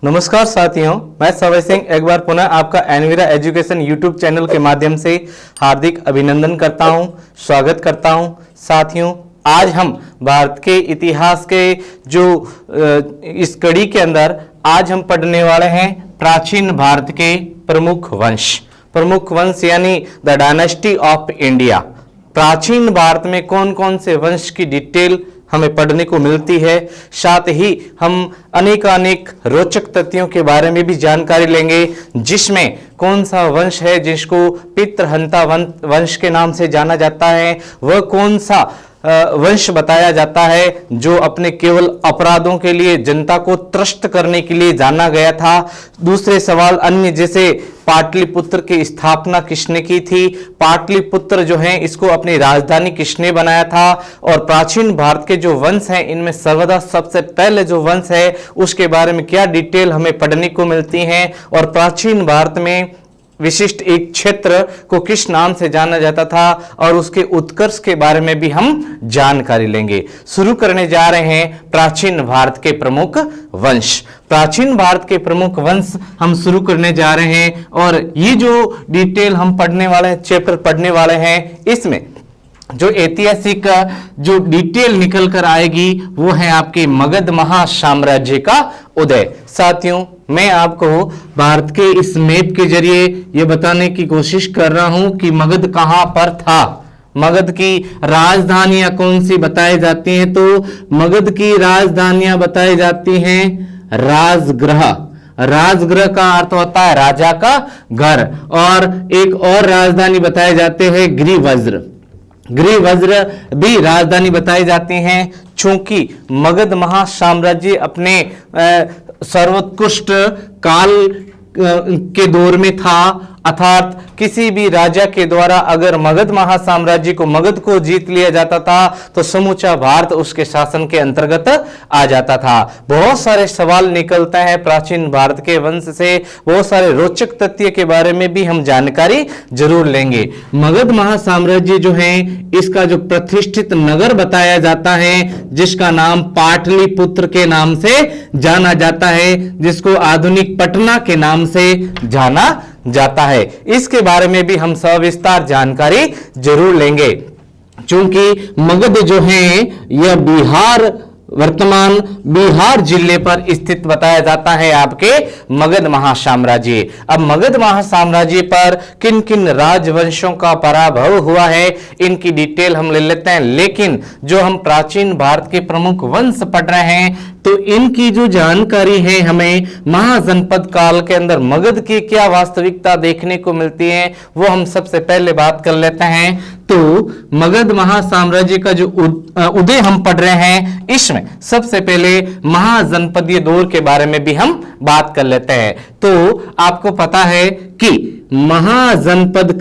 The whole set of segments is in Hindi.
नमस्कार साथियों, मैं सवय सिंह एक बार पुनः आपका एनवीरा एजुकेशन यूट्यूब चैनल के माध्यम से हार्दिक अभिनंदन करता हूं, स्वागत करता हूं। साथियों, आज हम भारत के इतिहास के जो इस कड़ी के अंदर आज हम पढ़ने वाले हैं प्राचीन भारत के प्रमुख वंश यानी द डायनेस्टी ऑफ इंडिया। प्राचीन भारत में कौन कौन से वंश की डिटेल हमें पढ़ने को मिलती है, साथ ही हम अनेक रोचक तथ्यों के बारे में भी जानकारी लेंगे, जिसमें कौन सा वंश है जिसको पितृहंता वंश के नाम से जाना जाता है, वह कौन सा वंश बताया जाता है जो अपने केवल अपराधों के लिए जनता को त्रस्त करने के लिए जाना गया था। दूसरे सवाल अन्य जैसे पाटलिपुत्र की स्थापना किसने की थी, पाटलिपुत्र जो है इसको अपनी राजधानी किसने बनाया था, और प्राचीन भारत के जो वंश हैं इनमें सर्वदा सबसे पहले जो वंश है उसके बारे में क्या डिटेल हमें पढ़ने को मिलती है, और प्राचीन भारत में विशिष्ट एक क्षेत्र को किस नाम से जाना जाता था और उसके उत्कर्ष के बारे में भी हम जानकारी लेंगे। शुरू करने जा रहे हैं प्राचीन भारत के प्रमुख वंश। प्राचीन भारत के प्रमुख वंश हम शुरू करने जा रहे हैं, और ये जो डिटेल हम पढ़ने वाले हैं, चैप्टर पढ़ने वाले हैं, इसमें जो ऐतिहासिक जो डिटेल निकल कर आएगी वो है आपके मगध महासाम्राज्य का उदय। साथियों, मैं आपको भारत के इस मैप के जरिए ये बताने की कोशिश कर रहा हूं कि मगध कहां पर था। मगध की राजधानियां कौन सी बताई जाती हैं, तो मगध की राजधानियां बताई जाती हैं राजगृह। राजगृह का अर्थ होता है राजा का घर, और एक और राजधानी बताए जाते हैं गृहवज्र। गृहवज्र भी राजधानी बताई जाती हैं, चूंकि मगध महासाम्राज्य अपने सर्वोत्कृष्ट काल के दौर में था, अर्थात किसी भी राजा के द्वारा अगर मगध महासाम्राज्य को मगध को जीत लिया जाता था तो समूचा भारत उसके शासन के अंतर्गत आ जाता था। बहुत सारे सवाल निकलते हैं प्राचीन भारत के वंश से, बहुत सारे रोचक तथ्य के बारे में भी हम जानकारी जरूर लेंगे। मगध महासाम्राज्य जो है इसका जो प्रतिष्ठित नगर बताया जाता है जिसका नाम पाटलिपुत्र के नाम से जाना जाता है, जिसको आधुनिक पटना के नाम से जाना जाता है। इसके बारे में भी हम सविस्तार जानकारी जरूर लेंगे, क्योंकि मगध जो है यह वर्तमान बिहार जिले पर स्थित बताया जाता है आपके मगध महासाम्राज्य। अब मगध महासाम्राज्य पर किन किन राजवंशों का पराभव हुआ है इनकी डिटेल हम ले लेते हैं, लेकिन जो हम प्राचीन भारत के प्रमुख वंश पढ़ रहे हैं तो इनकी जो जानकारी है हमें महाजनपद काल के अंदर मगध की क्या वास्तविकता देखने को मिलती है वो हम सबसे पहले बात कर लेते हैं। तो मगध महासाम्राज्य का जो उदय हम पढ़ रहे हैं इसमें सबसे पहले महाजनपदीय दौर के बारे में भी हम बात कर लेते हैं। तो आपको पता है कि महाजनपद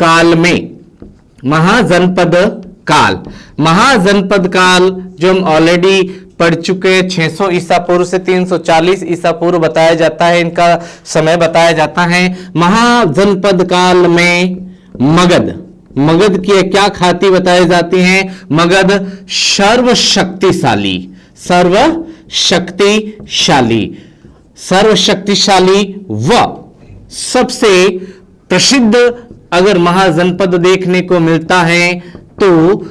काल जो हम ऑलरेडी पढ़ चुके हैं, 600 ईसा पूर्व से 340 ईसा पूर्व बताया जाता है, इनका समय बताया जाता है। महाजनपद काल में मगध की क्या ख्याति बताई जाती है, मगध सर्वशक्तिशाली व सबसे प्रसिद्ध अगर महाजनपद देखने को मिलता है तो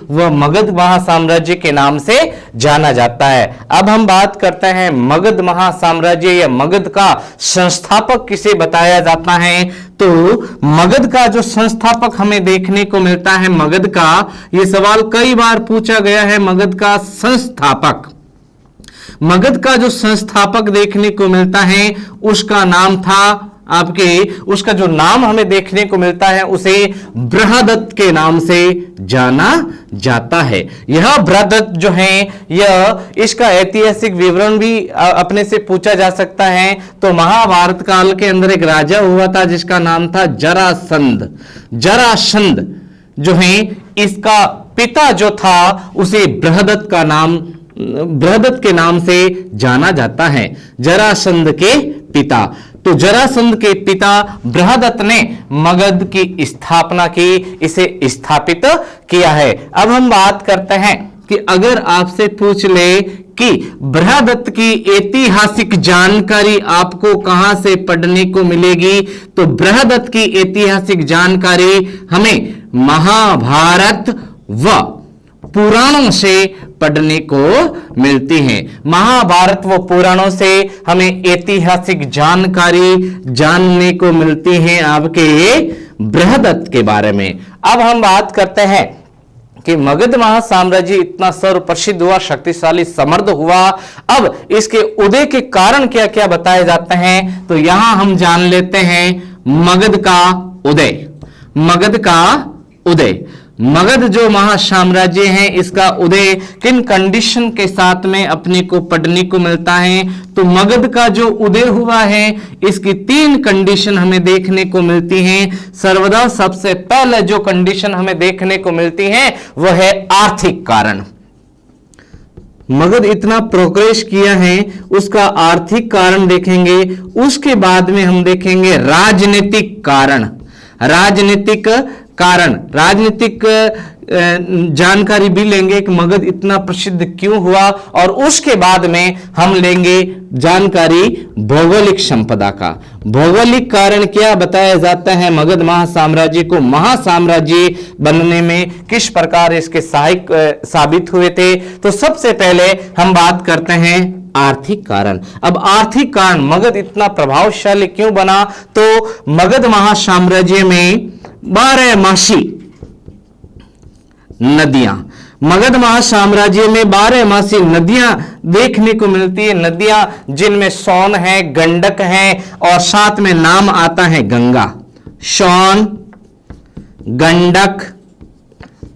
वह मगध महासाम्राज्य के नाम से जाना जाता है। अब हम बात करते हैं मगध महासाम्राज्य या मगध का संस्थापक किसे बताया जाता है, तो मगध का जो संस्थापक हमें देखने को मिलता है, मगध का यह सवाल कई बार पूछा गया है। मगध का जो संस्थापक देखने को मिलता है उसका नाम था उसका जो नाम हमें देखने को मिलता है उसे बृहदत्त के नाम से जाना जाता है। यह बृहदत्त जो है इसका ऐतिहासिक विवरण भी अपने से पूछा जा सकता है। तो महाभारत काल के अंदर एक राजा हुआ था जिसका नाम था जरासंध जो है इसका पिता जो था उसे बृहदत्त के नाम से जाना जाता है, जरासंध के पिता। तो जरासंध के पिता बृहदत्त ने मगध की स्थापना की, इसे स्थापित किया है। अब हम बात करते हैं कि अगर आपसे पूछ ले कि बृहदत्त की ऐतिहासिक जानकारी आपको कहां से पढ़ने को मिलेगी, तो बृहदत्त की ऐतिहासिक जानकारी हमें महाभारत व पुराणों से पढ़ने को मिलती है। महाभारत व पुराणों से हमें ऐतिहासिक जानकारी जानने को मिलती है आपके बृहदत्त के बारे में। अब हम बात करते हैं कि मगध महासाम्राज्य इतना सर्वप्रसिद्ध हुआ, शक्तिशाली, समृद्ध हुआ। अब इसके उदय के कारण क्या क्या बताए जाते हैं, तो यहां हम जान लेते हैं मगध का उदय। मगध का उदय, मगध जो महासाम्राज्य है इसका उदय किन कंडीशन के साथ में अपने को पढ़ने को मिलता है, तो मगध का जो उदय हुआ है इसकी 3 कंडीशन हमें देखने को मिलती हैं। सर्वदा सबसे पहले जो कंडीशन हमें देखने को मिलती है वह है आर्थिक कारण। मगध इतना प्रोग्रेस किया है उसका आर्थिक कारण देखेंगे, उसके बाद में हम देखेंगे राजनीतिक कारण। राजनीतिक कारण, राजनीतिक जानकारी भी लेंगे कि मगध इतना प्रसिद्ध क्यों हुआ, और उसके बाद में हम लेंगे जानकारी भौगोलिक संपदा का। भौगोलिक कारण क्या बताया जाता है मगध महासाम्राज्य को महासाम्राज्य बनने में किस प्रकार इसके सहायक साबित हुए थे। तो सबसे पहले हम बात करते हैं आर्थिक कारण। अब आर्थिक कारण मगध इतना प्रभावशाली क्यों बना, तो मगध महासाम्राज्य में 12मासी नदियां, मगध महासाम्राज्य में 12मासी नदियां देखने को मिलती है। नदियां जिनमें सोन है, गंडक है और साथ में नाम आता है गंगा। सोन, गंडक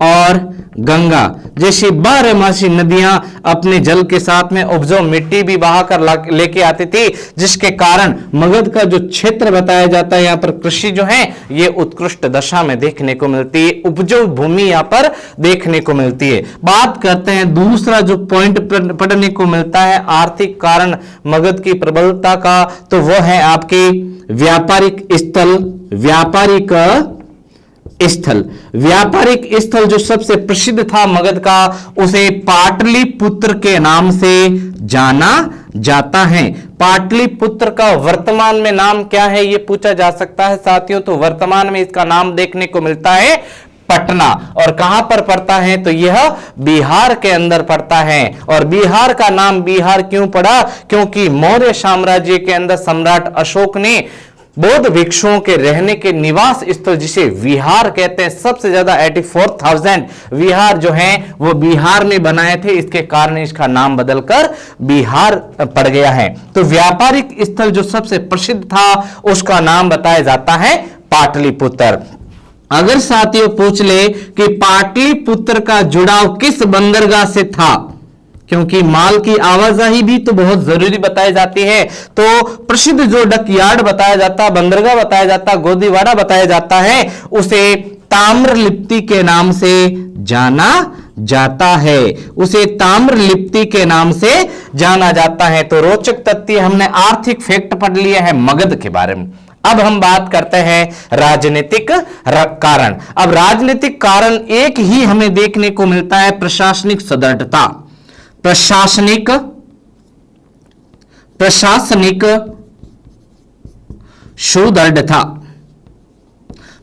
और गंगा जैसी 12मासी नदियां अपने जल के साथ में उपजाऊ मिट्टी भी बहाकर लेके आती थी, जिसके कारण मगध का जो क्षेत्र बताया जाता है, यहां पर कृषि जो है ये उत्कृष्ट दशा में देखने को मिलती है, उपजाऊ भूमि यहां पर देखने को मिलती है। बात करते हैं दूसरा जो पॉइंट पढ़ने को मिलता है आर्थिक कारण मगध की प्रबलता का, तो वह है आपके व्यापारिक स्थल। व्यापारिक स्थल, व्यापारिक स्थल जो सबसे प्रसिद्ध था मगध का, उसे पाटलिपुत्र के नाम से जाना जाता है। पाटलिपुत्र का वर्तमान में नाम क्या है ये पूछा जा सकता है साथियों, तो वर्तमान में इसका नाम देखने को मिलता है पटना। और कहां पर पड़ता है, तो यह बिहार के अंदर पड़ता है। और बिहार का नाम बिहार क्यों पड़ा, क्योंकि मौर्य साम्राज्य के अंदर सम्राट अशोक ने बौद्ध भिक्षुओं के रहने के निवास स्थल जिसे विहार कहते हैं, सबसे ज्यादा 84,000 विहार जो हैं वो बिहार में बनाए थे, इसके कारण इसका नाम बदलकर बिहार पड़ गया है। तो व्यापारिक स्थल जो सबसे प्रसिद्ध था उसका नाम बताया जाता है पाटलिपुत्र। अगर साथियों पूछ ले कि पाटलिपुत्र का जुड़ाव किस बंदरगाह से था, क्योंकि माल की आवाजाही भी तो बहुत जरूरी बताई जाती है, तो प्रसिद्ध जो डकयार्ड बताया जाता, बंदरगाह बताया जाता, गोदीवाड़ा बताया जाता है, उसे ताम्रलिप्ति के नाम से जाना जाता है। उसे ताम्रलिप्ति के नाम से जाना जाता है। तो रोचक तथ्य हमने आर्थिक फैक्ट पढ़ लिया है मगध के बारे में। अब हम बात करते हैं राजनीतिक कारण। अब राजनीतिक कारण एक ही हमें देखने को मिलता है, प्रशासनिक सुदृढ़ता। प्रशासनिक सुदृढ़ता,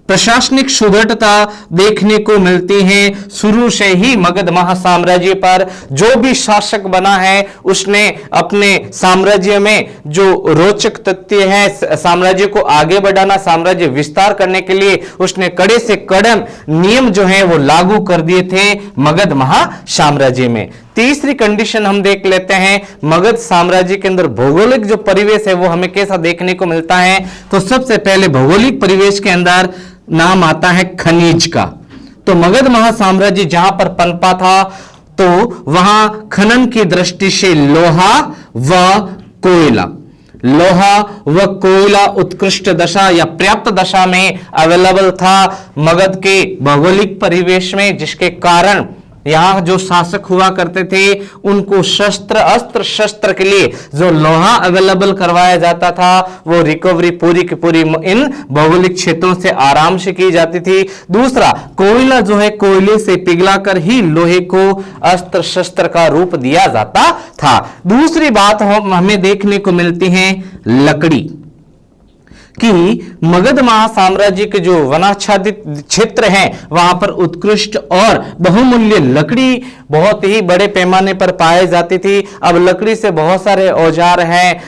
प्रशासनिक सुदृढ़ता देखने को मिलती है। शुरू से ही मगध महासाम्राज्य पर जो भी शासक बना है उसने अपने साम्राज्य में जो रोचक तथ्य है, साम्राज्य को आगे बढ़ाना, साम्राज्य विस्तार करने के लिए उसने कड़े से कड़े नियम जो है वो लागू कर दिए थे मगध महासाम्राज्य में। तीसरी कंडीशन हम देख लेते हैं, मगध साम्राज्य के अंदर भौगोलिक जो परिवेश है वो हमें कैसा देखने को मिलता है। तो सबसे पहले भौगोलिक परिवेश के अंदर नाम आता है खनिज का। तो मगध महासाम्राज्य जहां पर पनपा था तो वहां खनन की दृष्टि से लोहा व कोयला, लोहा व कोयला उत्कृष्ट दशा या पर्याप्त दशा में अवेलेबल था मगध के भौगोलिक परिवेश में, जिसके कारण यहाँ जो शासक हुआ करते थे उनको अस्त्र शस्त्र के लिए जो लोहा अवेलेबल करवाया जाता था वो रिकवरी पूरी की पूरी इन भौगोलिक क्षेत्रों से आराम से की जाती थी। दूसरा, कोयला जो है कोयले से पिघलाकर ही लोहे को अस्त्र शस्त्र का रूप दिया जाता था। दूसरी बात हमें देखने को मिलती है लकड़ी कि मगध महासाम्राज्य के जो वनाच्छादित क्षेत्र हैं वहां पर उत्कृष्ट और बहुमूल्य लकड़ी बहुत ही बड़े पैमाने पर पाई जाती थी। अब लकड़ी से बहुत सारे औजार हैं,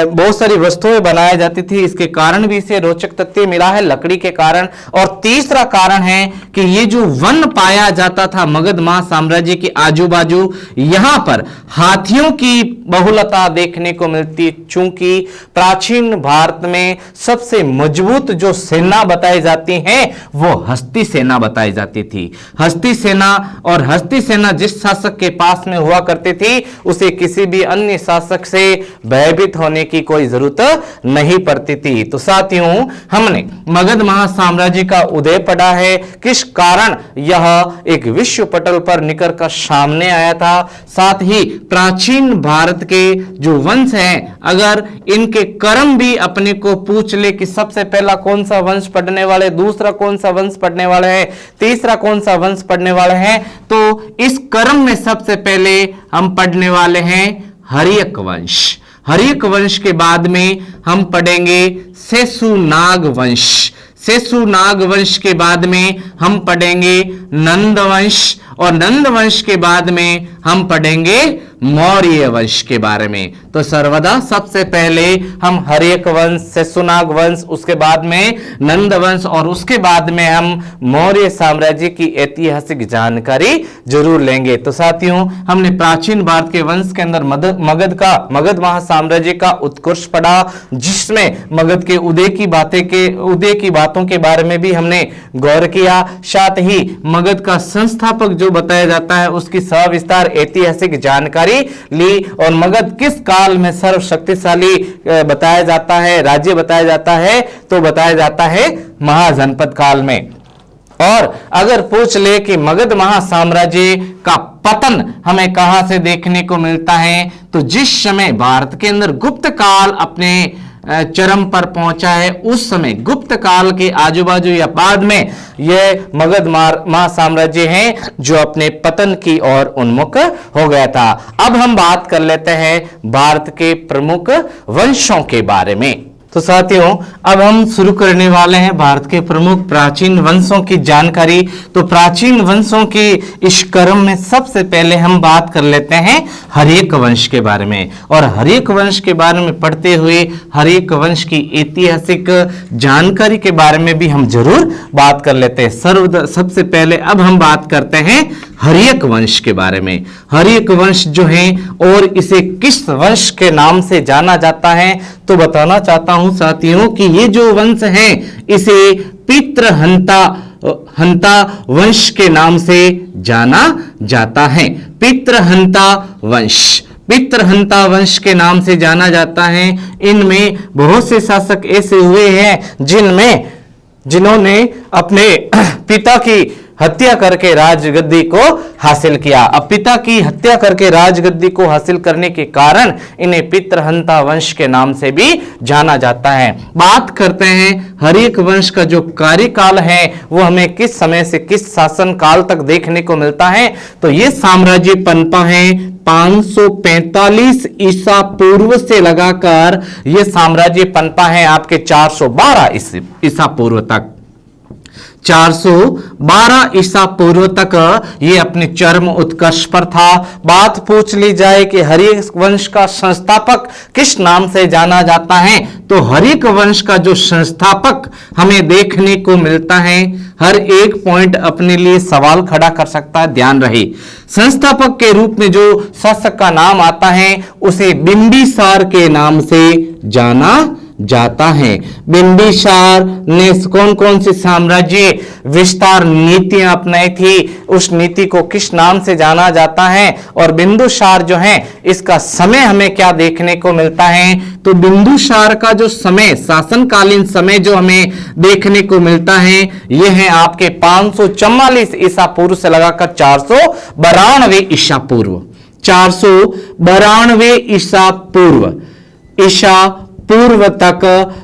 बहुत सारी वस्तुएं बनाई जाती थी, इसके कारण भी इसे रोचक तथ्य मिला है लकड़ी के कारण। और तीसरा कारण है कि ये जो वन पाया जाता था मगध महासाम्राज्य के आजू बाजू, यहां पर हाथियों की बहुलता देखने को मिलती, चूंकि प्राचीन भारत में सबसे मजबूत जो सेना बताई जाती है वो हस्ती सेना बताई जाती थी। हस्ती सेना, और हस्ती सेना जिस शासक के पास में हुआ करती थी उसे किसी भी अन्य शासक से भयभीत होने की कोई जरूरत नहीं पड़ती थी। तो साथियों, हमने मगध महासाम्राज्य का उदय पढ़ा है, किस कारण यह एक विश्व पटल पर निकल कर सामने आया था। साथ ही प्राचीन भारत के जो वंश हैं, अगर इनके कर्म भी अपने को पूछ ले कि सबसे पहला कौन सा वंश पढ़ने वाले, दूसरा कौन सा वंश पढ़ने वाला है, तीसरा कौन सा वंश पढ़ने वाला है, तो इस कर्म में सबसे पहले हम पढ़ने वाले हैं हर्यक वंश। हर्यक वंश के बाद में हम पढ़ेंगे शेषुनाग वंश। शेषुनाग वंश के बाद में हम पढ़ेंगे नंद वंश, और नंद वंश के बाद में हम पढ़ेंगे मौर्य वंश के बारे में। तो सर्वदा सबसे पहले हम हर्यक वंश, शेषुनाग वंश, उसके बाद में नंद वंश, और उसके बाद में हम मौर्य साम्राज्य की ऐतिहासिक जानकारी जरूर लेंगे। तो साथियों, हमने प्राचीन भारत के वंश के अंदर मगध महासाम्राज्य का उत्कर्ष पढ़ा, जिसमें मगध के उदय की बातों के बारे में भी हमने गौर किया। साथ ही मगध का संस्थापक जो बताया जाता है उसकी सविस्तार ऐतिहासिक जानकारी ली, और मगध किस काल में सर्वशक्तिशाली बताया जाता है, राज्य बताया जाता है, तो बताया जाता है महाजनपद काल में। और अगर पूछ ले कि मगध महासाम्राज्य का पतन हमें कहां से देखने को मिलता है, तो जिस समय भारत के अंदर गुप्त काल अपने चरम पर पहुंचा है, उस समय गुप्त काल के आजू बाजू या बाद में यह मगध महासाम्राज्य है जो अपने पतन की ओर उन्मुख हो गया था। अब हम बात कर लेते हैं भारत के प्रमुख वंशों के बारे में। तो साथियों, अब हम शुरू करने वाले हैं भारत के प्रमुख प्राचीन वंशों की जानकारी। तो प्राचीन वंशों के इस क्रम में सबसे पहले हम बात कर लेते हैं हर्यक वंश के बारे में, और हर्यक वंश के बारे में पढ़ते हुए हर्यक वंश की ऐतिहासिक जानकारी के बारे में भी हम जरूर बात कर लेते हैं। सबसे पहले अब हम बात करते हैं हर्यक वंश के बारे में। हर्यक वंश जो है, और इसे किस वंश के नाम से जाना जाता है, तो बताना चाहता हूं साथियों कि ये जो वंश है इसे पितृहंता वंश के नाम से जाना जाता है। पितृहंता वंश के नाम से जाना जाता है। इनमें बहुत से शासक ऐसे हुए हैं जिन्होंने अपने पिता की हत्या करके राजगद्दी को हासिल किया। अब पिता की हत्या करके राजगद्दी को हासिल करने के कारण इन्हें पितृहंता वंश के नाम से भी जाना जाता है। बात करते हैं हर्यक वंश का जो कार्यकाल है वो हमें किस समय से किस शासन काल तक देखने को मिलता है, तो ये साम्राज्य पनपा है 545 ईसा पूर्व से लगाकर ये साम्राज्य पनपा है आपके 412 ईसा पूर्व तक। 412 ईसा पूर्व तक ये अपने चरम उत्कर्ष पर था। बात पूछ ली जाए कि हर्यक वंश का संस्थापक किस नाम से जाना जाता है, तो हर्यक वंश का जो संस्थापक हमें देखने को मिलता है, हर एक पॉइंट अपने लिए सवाल खड़ा कर सकता है, ध्यान रहे। संस्थापक के रूप में जो शासक का नाम आता है उसे बिंबिसार के नाम से जाना जाता है। बिंबिसार ने कौन कौन सी साम्राज्य विस्तार नीतियां अपनाई थी, उस नीति को किस नाम से जाना जाता है, और बिंदुसार जो है इसका समय हमें क्या देखने को मिलता है। तो बिंदुसार का जो समय, शासनकालीन समय जो हमें देखने को मिलता है, यह है आपके 544 ईसा पूर्व से लगाकर 492 ईसा पूर्व, 492 ईसा पूर्व तक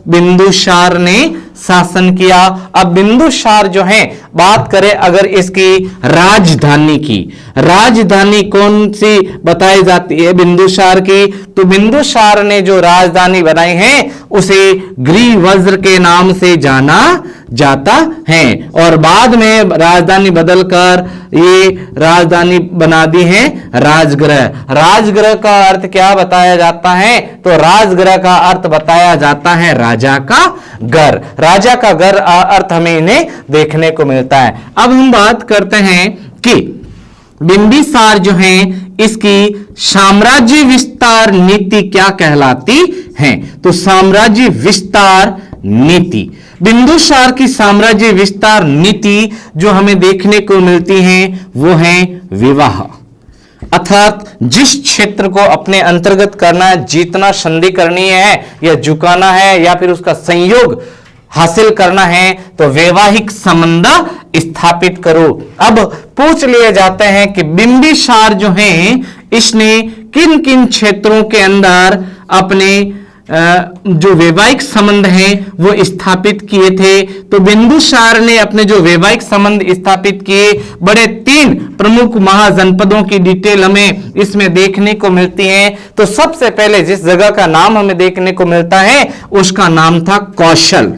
बिंदुसार ने शासन किया। अब बिंदुसार जो है, बात करें अगर इसकी राजधानी की, राजधानी कौन सी बताई जाती है बिंदुसार की, तो बिंदुसार ने जो राजधानी बनाई है उसे ग्रीवज्र के नाम से जाना जाता है, और बाद में राजधानी बदलकर ये राजधानी बना दी है राजगृह। राजगृह का अर्थ क्या बताया जाता है, तो राजगृह का अर्थ बताया जाता है राजा का घर। राजा का घर अर्थ हमें इन्हें देखने को मिलता है। अब हम बात करते हैं कि बिंबिसार जो है इसकी साम्राज्य विस्तार नीति क्या कहलाती है, तो साम्राज्य विस्तार नीति, बिंदुसार की साम्राज्य विस्तार नीति जो हमें देखने को मिलती है वो है विवाह, अर्थात जिस क्षेत्र को अपने अंतर्गत करना है, जीतना, संधि करनी है या झुकाना है या फिर उसका संयोग हासिल करना है, तो वैवाहिक संबंध स्थापित करो। अब पूछ लिए जाते हैं कि बिंबिसार जो है इसने किन किन क्षेत्रों के अंदर अपने जो वैवाहिक संबंध है वो स्थापित किए थे। तो बिंदुसार ने अपने जो वैवाहिक संबंध स्थापित किए, बड़े 3 प्रमुख महाजनपदों की डिटेल हमें इसमें देखने को मिलती है। तो सबसे पहले जिस जगह का नाम हमें देखने को मिलता है उसका नाम था कौशल,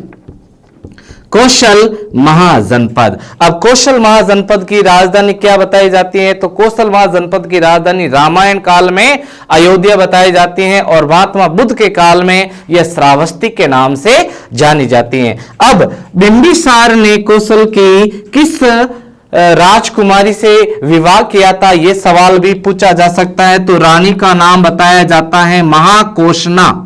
कौशल महाजनपद। अब कौशल महाजनपद की राजधानी क्या बताई जाती है, तो कौशल महाजनपद की राजधानी रामायण काल में अयोध्या बताई जाती है, और महात्मा बुद्ध के काल में यह श्रावस्ती के नाम से जानी जाती है। अब बिंबिसार ने कौशल की किस राजकुमारी से विवाह किया था, यह सवाल भी पूछा जा सकता है। तो रानी का नाम बताया जाता है महाकोशना,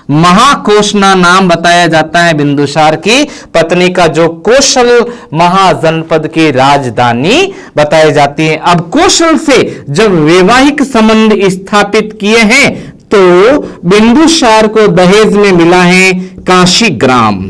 महाकोशना नाम बताया जाता है बिंदुसार की पत्नी का, जो कौशल महाजनपद की राजधानी बताई जाती है। अब कौशल से जब वैवाहिक संबंध स्थापित किए हैं तो बिंदुसार को दहेज में मिला है काशी ग्राम,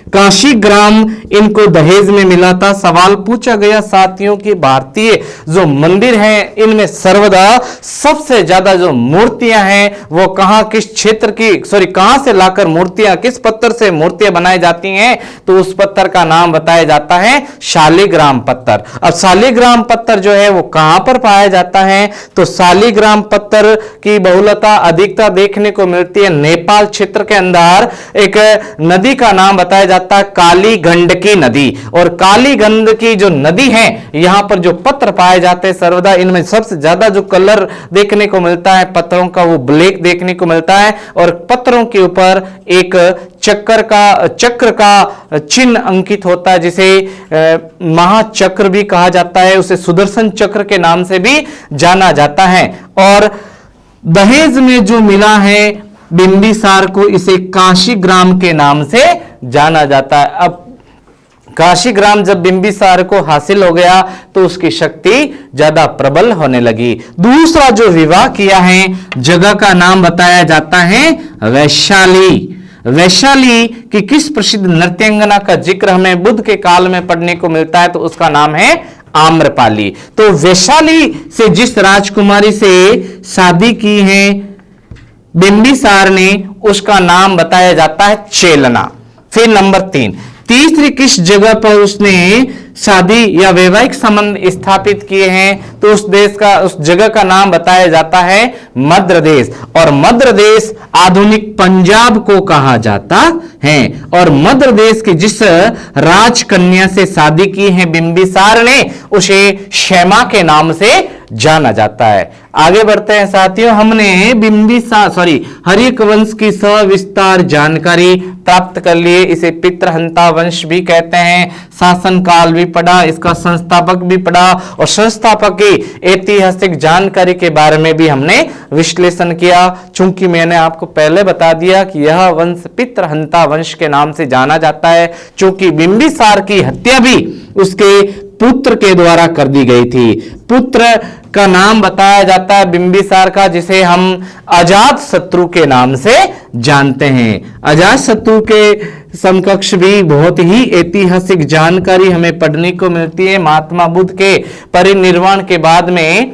काशी ग्राम इनको दहेज में मिला था। सवाल पूछा गया साथियों की भारतीय जो मंदिर हैं इनमें सर्वदा सबसे ज्यादा जो मूर्तियां हैं वो कहां, किस क्षेत्र की, कहां से लाकर मूर्तियां, किस पत्थर से मूर्तियां बनाई जाती हैं, तो उस पत्थर का नाम बताया जाता है शालिग्राम पत्थर। अब शालिग्राम पत्थर जो है वो कहां पर पाया जाता है, तो शालिग्राम पत्थर की बहुलता अधिकता देखने को मिलती है नेपाल क्षेत्र के अंदर। एक नदी का नाम बताया जाता है काली गंडकी नदी, और काली गंडकी जो नदी है यहां पर जो पत्थर पाए जाते हैं सर्वदा इनमें सबसे ज्यादा जो कलर देखने को मिलता है पत्थरों का वो ब्लैक देखने को मिलता है, और पत्थरों के ऊपर एक चक्र का चिन्ह अंकित होता है जिसे महाचक्र भी कहा जाता है, उसे सुदर्शन चक्र के नाम से भी जाना जाता है। और दहेज में जो मिला है बिंबिसार को, इसे काशी ग्राम के नाम से जाना जाता है। अब काशी ग्राम जब बिंबिसार को हासिल हो गया तो उसकी शक्ति ज्यादा प्रबल होने लगी। दूसरा जो विवाह किया है जगह का नाम बताया जाता है वैशाली। वैशाली की किस प्रसिद्ध नृत्यांगना का जिक्र हमें बुद्ध के काल में पढ़ने को मिलता है, तो उसका नाम है आम्रपाली। तो वैशाली से जिस राजकुमारी से शादी की है बिंबिसार ने, उसका नाम बताया जाता है चेलना। फिर नंबर 3, तीसरी किस जगह पर उसने शादी या वैवाहिक संबंध स्थापित किए हैं, तो उस जगह का नाम बताया जाता है मध्य देश, और मध्य देश आधुनिक पंजाब को कहा जाता है। और मध्य देश की जिस राजकन्या से शादी की है बिंबिसार ने, उसे क्षेमा के नाम से जाना जाता है। आगे बढ़ते हैं साथियों। हमने हर्यक वंश की सविस्तार जानकारी प्राप्त कर लिए। इसे पितृहंता वंश भी कहते हैं। शासन काल भी पढ़ा, इसका संस्थापक भी पढ़ा और संस्थापक की ऐतिहासिक जानकारी के बारे में भी हमने विश्लेषण किया। चूंकि मैंने आपको पहले बता दिया कि यह वंश पितृहंता वंश के नाम से जाना जाता है, चूंकि बिंबिसार की हत्या भी उसके पुत्र के द्वारा कर दी गई थी। पुत्र का नाम बताया जाता है बिंबिसार का, जिसे हम अजात शत्रु के नाम से जानते हैं। अजात शत्रु के समकक्ष भी बहुत ही ऐतिहासिक जानकारी हमें पढ़ने को मिलती है। महात्मा बुद्ध के परिनिर्वाण के बाद में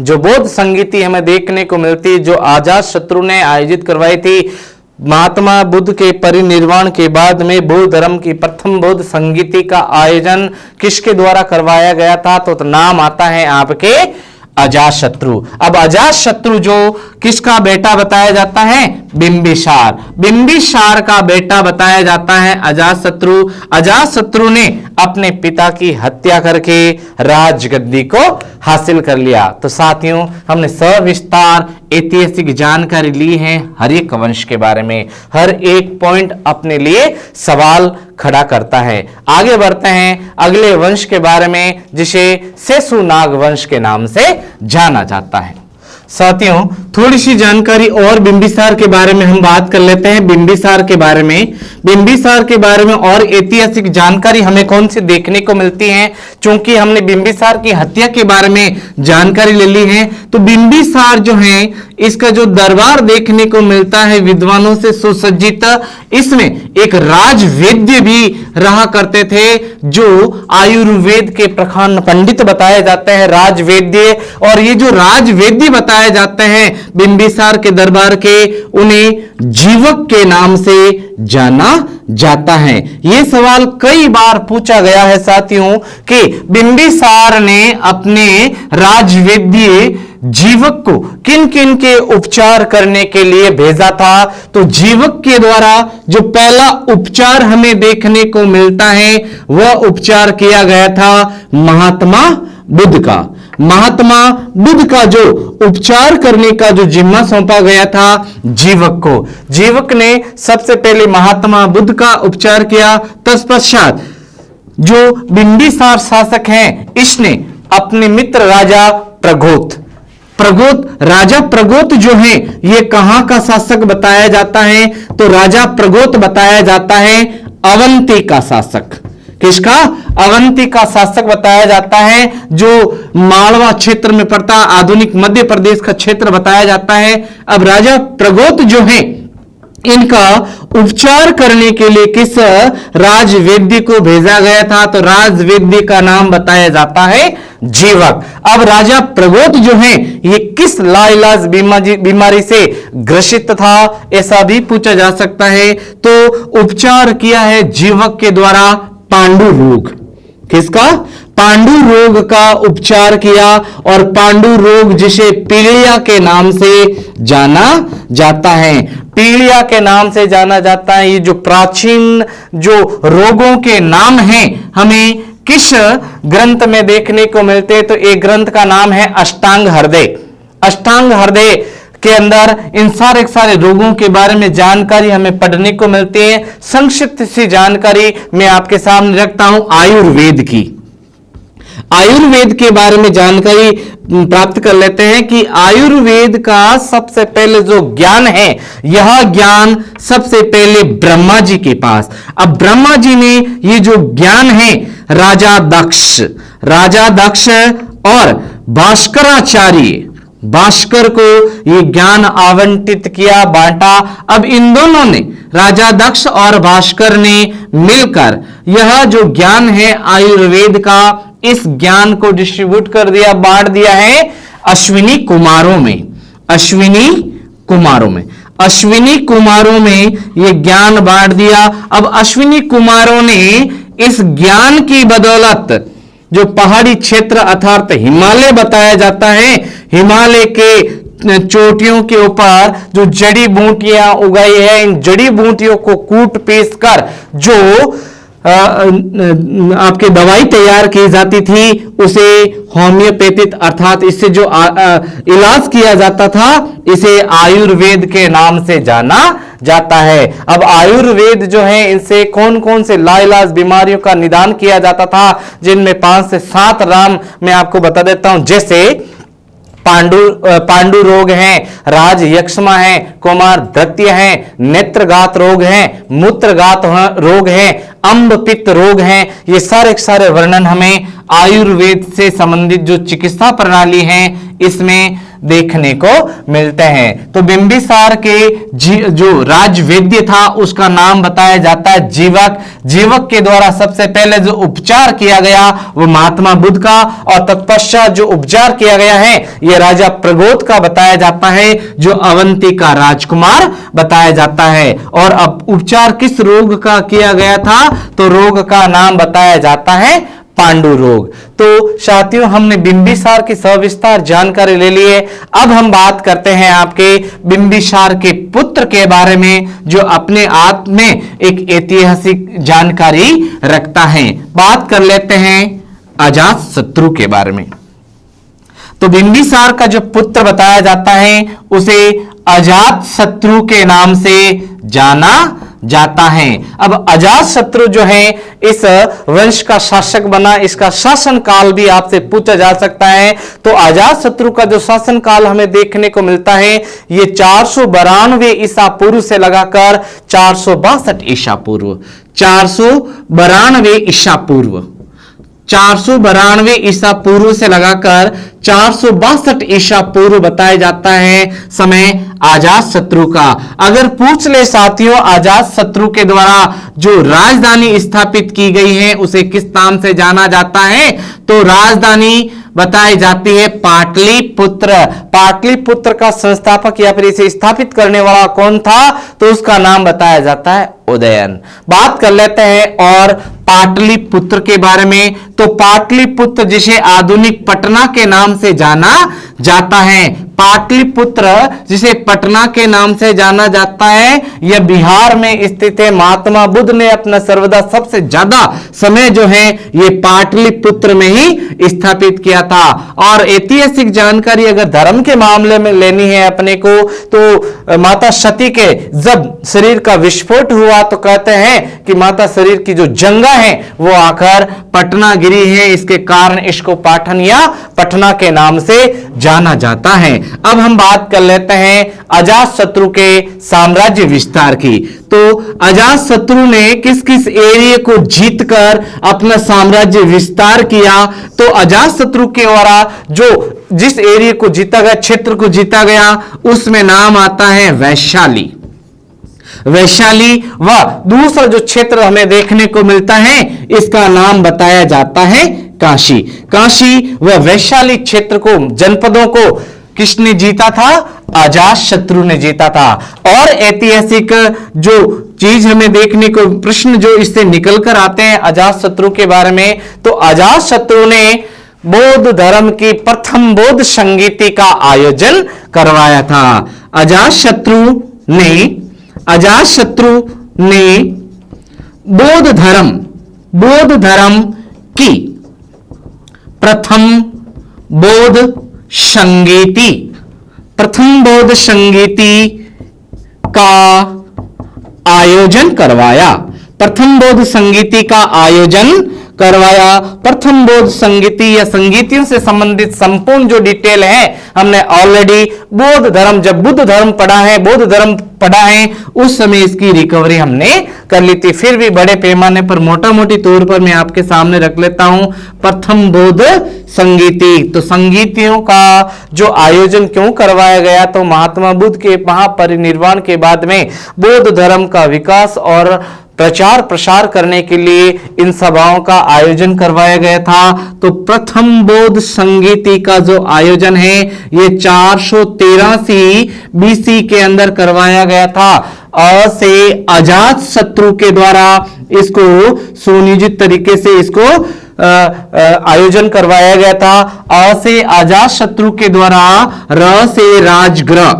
जो बौद्ध संगीति हमें देखने को मिलती है, जो अजात शत्रु ने आयोजित करवाई थी। महात्मा बुद्ध के परिनिर्वाण के बाद में बौद्ध धर्म की प्रथम बौद्ध संगीति का आयोजन किसके द्वारा करवाया गया था? तो नाम आता है आपके अजातशत्रु। अब अजातशत्रु जो किसका बेटा बताया जाता है? बिंबिसार। बिंबिसार का बेटा बताया जाता है अजातशत्रु। अजातशत्रु ने अपने पिता की हत्या करके राजगद्दी को हासिल कर लिया। तो साथियों, हमने सविस्तार ऐतिहासिक जानकारी ली है हर्यक वंश के बारे में। हर एक पॉइंट अपने लिए सवाल खड़ा करता है। आगे बढ़ते हैं अगले वंश के बारे में, जिसे शेषुनाग वंश के नाम से जाना जाता है। साथियों, थोड़ी सी जानकारी और बिंबिसार के बारे में हम बात कर लेते हैं। बिंबिसार के बारे में और ऐतिहासिक जानकारी हमें कौन सी देखने को मिलती है? क्योंकि हमने बिंबिसार की हत्या के बारे में जानकारी ले ली है, तो बिंबिसार जो है इसका जो दरबार देखने को मिलता है विद्वानों से सुसज्जित। इसमें एक राजवेद्य भी रहा करते थे, जो आयुर्वेद के प्रखान पंडित बताए जाते हैं, राजवेद्य। और ये जो राजवेद्य बताए जाते हैं बिंबिसार के दरबार के, उन्हें जीवक के नाम से जाना जाता है। यह सवाल कई बार पूछा गया है साथियों कि बिंबिसार ने अपने राजवेद्य जीवक को किन किन के उपचार करने के लिए भेजा था। तो जीवक के द्वारा जो पहला उपचार हमें देखने को मिलता है, वह उपचार किया गया था महात्मा बुद्ध का। महात्मा बुद्ध का जो उपचार करने का जो जिम्मा सौंपा गया था जीवक को, जीवक ने सबसे पहले महात्मा बुद्ध का उपचार किया। तत्पश्चात जो बिंबिसार शासक हैं, इसने अपने मित्र राजा राजा प्रगोत जो है, ये कहां का शासक बताया जाता है? तो राजा प्रगोत बताया जाता है अवंती का शासक। किसका? अवंती का शासक बताया जाता है, जो मालवा क्षेत्र में पड़ता, आधुनिक मध्य प्रदेश का क्षेत्र बताया जाता है। अब राजा प्रगोत जो है, इनका उपचार करने के लिए किस राजवेद्य को भेजा गया था? तो राजवेद्य का नाम बताया जाता है जीवक। अब राजा प्रगोत जो है, ये किस लाइलाज बीमारी से ग्रसित था, ऐसा भी पूछा जा सकता है। तो उपचार किया है जीवक के द्वारा पांडु रोग। किसका? पांडु रोग का उपचार किया। और पांडु रोग जिसे पीलिया के नाम से जाना जाता है, पीलिया के नाम से जाना जाता है। ये जो प्राचीन जो रोगों के नाम हैं, हमें किस ग्रंथ में देखने को मिलते हैं? तो एक ग्रंथ का नाम है अष्टांग हृदय। अष्टांग हृदय के अंदर इन सारे रोगों के बारे में जानकारी हमें पढ़ने को मिलती है। संक्षिप्त सी जानकारी मैं आपके सामने रखता हूं आयुर्वेद की। आयुर्वेद के बारे में जानकारी प्राप्त कर लेते हैं कि आयुर्वेद का सबसे पहले जो ज्ञान है, यह ज्ञान सबसे पहले ब्रह्मा जी के पास। अब ब्रह्मा जी ने ये जो ज्ञान है राजा दक्ष और भास्कर को ये ज्ञान आवंटित किया, बांटा। अब इन दोनों ने, राजा दक्ष और भास्कर ने मिलकर यह जो ज्ञान है आयुर्वेद का, इस ज्ञान को डिस्ट्रीब्यूट कर दिया, बांट दिया है अश्विनी कुमारों में ये ज्ञान बांट दिया। अब अश्विनी कुमारों ने इस ज्ञान की बदौलत जो पहाड़ी क्षेत्र अर्थात हिमालय बताया जाता है, हिमालय के चोटियों के ऊपर जो जड़ी बूटियां उगाई है, इन जड़ी बूटियों को कूट पीस कर जो आपके दवाई तैयार की जाती थी उसे होम्योपैथिक अर्थात इससे जो इलाज किया जाता था इसे आयुर्वेद के नाम से जाना जाता है। अब आयुर्वेद जो है इनसे कौन कौन से लाइलाज बीमारियों का निदान किया जाता था, जिनमें 5 से 7 नाम मैं आपको बता देता हूं। जैसे पांडु रोग है, राज यक्षमा है, कुमार धृत्य है, नेत्रघात रोग है, मूत्रघात रोग है, अम्ब पित्त रोग है। ये सारे वर्णन हमें आयुर्वेद से संबंधित जो चिकित्सा प्रणाली है इसमें देखने को मिलते हैं। तो बिंबिसार के जो राजवैद्य था उसका नाम बताया जाता है जीवक। जीवक के द्वारा सबसे पहले जो उपचार किया गया वो महात्मा बुद्ध का, और तत्पश्चात जो उपचार किया गया है ये राजा प्रगोत का बताया जाता है, जो अवंती का राजकुमार बताया जाता है। और अब उपचार किस रोग का किया गया था, तो रोग का नाम बताया जाता है पांडु रोग। तो साथियों हमने बिंबिसार की सविस्तार जानकारी ले ली है। अब हम बात करते हैं आपके बिंबिसार के पुत्र के बारे में, जो अपने आप में एक ऐतिहासिक जानकारी रखता है। बात कर लेते हैं अजातशत्रु के बारे में। तो बिंबिसार का जो पुत्र बताया जाता है उसे अजातशत्रु के नाम से जाना जाता है। अब अजातशत्रु जो है इस वंश का शासक बना, इसका शासन काल भी आपसे पूछा जा सकता है। तो अजातशत्रु का जो शासन काल हमें देखने को मिलता है ये 492 ईसा पूर्व से लगाकर 462 ईसा पूर्व, 492 ईसा पूर्व, 492 ईसा पूर्व से लगाकर 462 ईसा पूर्व बताया जाता है समय अजातशत्रु का। अगर पूछ ले साथियों अजातशत्रु के द्वारा जो राजधानी स्थापित की गई है उसे किस नाम से जाना जाता है, तो राजधानी बताई जाती है पाटलिपुत्र। पाटलिपुत्र का संस्थापक या फिर इसे स्थापित करने वाला कौन था, तो उसका नाम बताया जाता है उदयन। बात कर लेते हैं और पाटलिपुत्र के बारे में। तो पाटलिपुत्र जिसे आधुनिक पटना के नाम से जाना जाता है, पाटलिपुत्र जिसे पटना के नाम से जाना जाता है, यह बिहार में स्थित है। महात्मा बुद्ध ने अपना सर्वदा सबसे ज्यादा समय जो है ये पाटलिपुत्र में ही स्थापित किया था। और ऐतिहासिक जानकारी अगर धर्म के मामले में लेनी है अपने को, तो माता सती के जब शरीर का विस्फोट हुआ तो कहते हैं कि माता शरीर की जो जंगा है वो आकर पटना गिरी है, इसके कारण इसको पाटन या पटना के नाम से जाना जाता है। अब हम बात कर लेते हैं अजातशत्रु के साम्राज्य विस्तार की। तो अजातशत्रु ने किस किस एरिया को जीतकर अपना साम्राज्य विस्तार किया, तो अजातशत्रु के द्वारा जो जिस एरिया को जीता गया, क्षेत्र को जीता गया, उसमें नाम आता है वैशाली। वैशाली व दूसरा जो क्षेत्र हमें देखने को मिलता है इसका नाम बताया जाता है काशी। काशी व वैशाली क्षेत्र को, जनपदों को किसने जीता था, अजातशत्रु ने जीता था। और ऐतिहासिक जो चीज हमें देखने को, प्रश्न जो इससे निकल कर आते हैं अजातशत्रु के बारे में, तो अजातशत्रु ने बौद्ध धर्म की प्रथम बौद्ध संगीति का आयोजन करवाया था। अजातशत्रु ने बौद्ध धर्म की प्रथम बौद्ध संगीति का आयोजन करवाया। प्रथम बौद्ध संगीति का आयोजन करवाया। प्रथम बौद्ध संगीति या संगीतियों से संबंधित संपूर्ण जो डिटेल है हमने ऑलरेडी बौद्ध धर्म, जब बुद्ध धर्म पढ़ा है, बौद्ध धर्म पढ़ा है, उस समय इसकी रिकवरी हमने कर ली थी। फिर भी बड़े पैमाने पर मोटा मोटी तौर पर मैं आपके सामने रख लेता हूं प्रथम बौद्ध संगीति। तो संगीतियों का जो आयोजन क्यों करवाया गया, तो महात्मा बुद्ध के महापरिनिर्वाण के बाद में बौद्ध धर्म का विकास और प्रचार प्रसार करने के लिए इन सभाओं का आयोजन करवाया गया था। तो प्रथम बौद्ध संगीति का जो आयोजन है ये 483 बीसी के अंदर करवाया गया था। और से अजातशत्रु के द्वारा इसको सुनियोजित तरीके से इसको आयोजन करवाया गया था। अ से अजातशत्रु के द्वारा, र से राजगृह,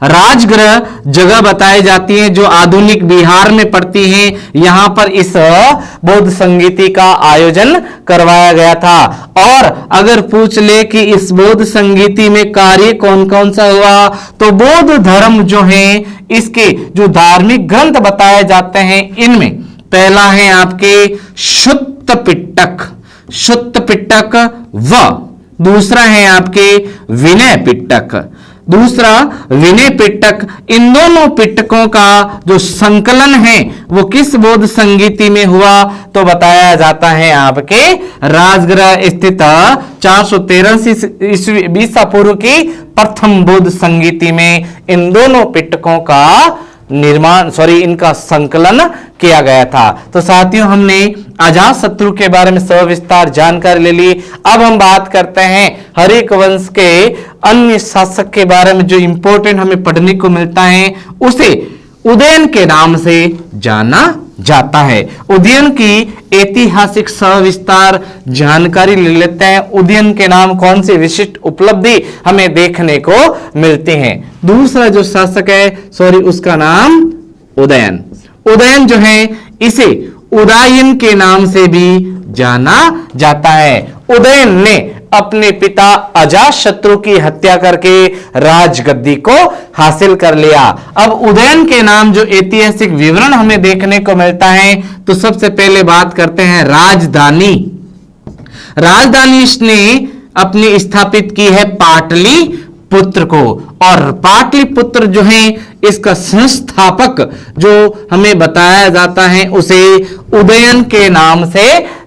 राजगृह जगह बताई जाती है जो आधुनिक बिहार में पड़ती है। यहां पर इस बौद्ध संगीति का आयोजन करवाया गया था। और अगर पूछ ले कि इस बौद्ध संगीति में कार्य कौन कौन सा हुआ, तो बौद्ध धर्म जो है इसके जो धार्मिक ग्रंथ बताए जाते हैं, इनमें पहला है आपके शुत्त पिटक, शुत्त पिटक व दूसरा है आपके विनय पिटक, दूसरा विनय पिटक। इन दोनों पिटकों का जो संकलन है वो किस बौद्ध संगीति में हुआ, तो बताया जाता है आपके राजगृह स्थित 483 ईस्वी बीसा पूर्व की प्रथम बौद्ध संगीति में इन दोनों पिटकों का निर्माण इनका संकलन किया गया था। तो साथियों, हमने अजात शत्रु के बारे में सविस्तार जानकारी ले ली। अब हम बात करते हैं हर्यक वंश के अन्य शासक के बारे में जो इंपॉर्टेंट हमें पढ़ने को मिलता है, उसे उदयन के नाम से जाना जाता है। उदयन की ऐतिहासिक सविस्तार जानकारी ले लेते हैं। उदयन के नाम कौन सी विशिष्ट उपलब्धि हमें देखने को मिलती है। दूसरा जो शासक है उसका नाम उदयन। उदयन जो है इसे उदयन के नाम से भी जाना जाता है। उदयन ने अपने पिता अजातशत्रु की हत्या करके राजगद्दी को हासिल कर लिया। अब उदयन के नाम जो ऐतिहासिक विवरण हमें देखने को मिलता है, तो सबसे पहले बात करते हैं राजधानी। राजधानी इसने अपनी स्थापित की है पाटलिपुत्र को, और पाटलिपुत्र जो है इसका संस्थापक जो हमें बताया जाता है उसे उदयन के नाम से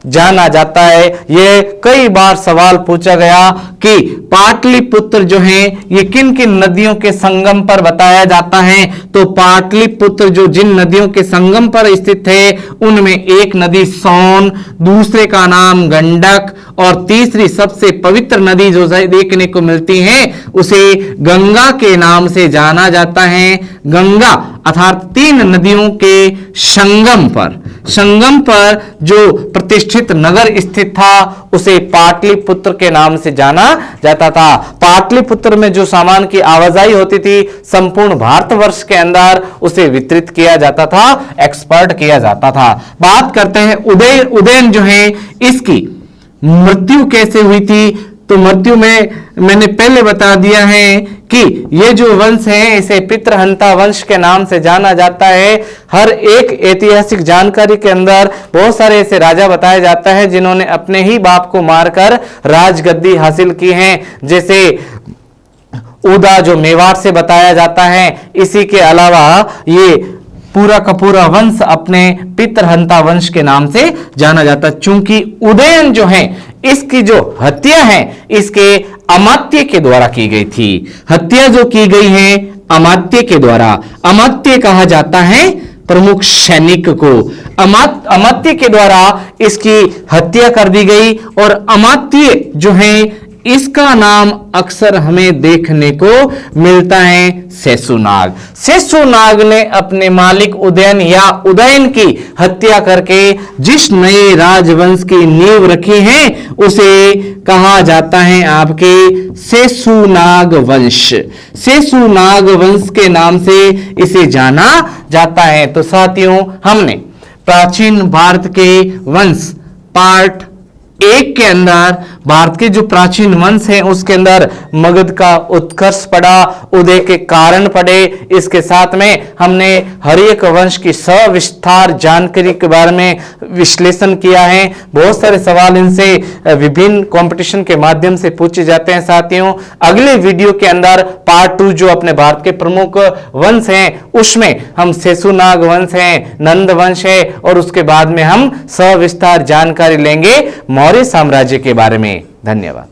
जाना जाता है। यह कई बार सवाल पूछा गया कि पाटलिपुत्र जो है ये किन किन नदियों के संगम पर बताया जाता है, तो पाटलिपुत्र जो जिन नदियों के संगम पर स्थित है उनमें एक नदी सोन, दूसरे का नाम गंडक, और तीसरी सबसे पवित्र नदी जो देखने को मिलती है उसे गंगा के नाम से जाना जाता है। गंगा अर्थात तीन नदियों के संगम पर जो प्रतिष्ठित नगर स्थित था उसे पाटलिपुत्र के नाम से जाना जाता था। पाटलिपुत्र में जो सामान की आवाजाही होती थी संपूर्ण भारतवर्ष के अंदर उसे वितरित किया जाता था, एक्सपोर्ट किया जाता था। बात करते हैं उदयन जो है इसकी मृत्यु कैसे हुई थी, तो मृत्यु में मैंने पहले बता दिया है कि ये जो वंश है इसे पितृहंता वंश के नाम से जाना जाता है। हर एक ऐतिहासिक जानकारी के अंदर बहुत सारे ऐसे राजा बताया जाता है जिन्होंने अपने ही बाप को मारकर राजगद्दी हासिल की है, जैसे उदा जो मेवाड़ से बताया जाता है। इसी के अलावा ये पूरा का पूरा वंश अपने पितृहंता वंश के नाम से जाना जाता, चूंकि उदयन जो है इसकी जो हत्या है इसके अमात्य के द्वारा की गई थी। हत्या जो की गई है अमात्य के द्वारा, अमात्य कहा जाता है प्रमुख सैनिक को। अमात्य के द्वारा इसकी हत्या कर दी गई, और अमात्य जो है इसका नाम अक्सर हमें देखने को मिलता है शेषुनाग। शेषुनाग ने अपने मालिक उदयन या उदयन की हत्या करके जिस नए राजवंश की नींव रखी है उसे कहा जाता है आपके शेषुनाग वंश। शेषुनाग वंश के नाम से इसे जाना जाता है। तो साथियों, हमने प्राचीन भारत के वंश पार्ट 1 के अंदर भारत के जो प्राचीन वंश हैं उसके अंदर मगध का उत्कर्ष पढ़ा, उदय के कारण पढ़े। इसके साथ में हमने हर्यक वंश की सविस्तार जानकारी के बारे में विश्लेषण किया है। बहुत सारे सवाल इनसे विभिन्न कंपटीशन के माध्यम से पूछे जाते हैं। साथियों, अगले वीडियो के अंदर पार्ट 2 जो अपने भारत के प्रमुख वंश हैं उसमें हम शेषुनाग वंश हैं, नंद वंश है, और उसके बाद में हम सविस्तार जानकारी लेंगे मौर्य साम्राज्य के बारे में। धन्यवाद।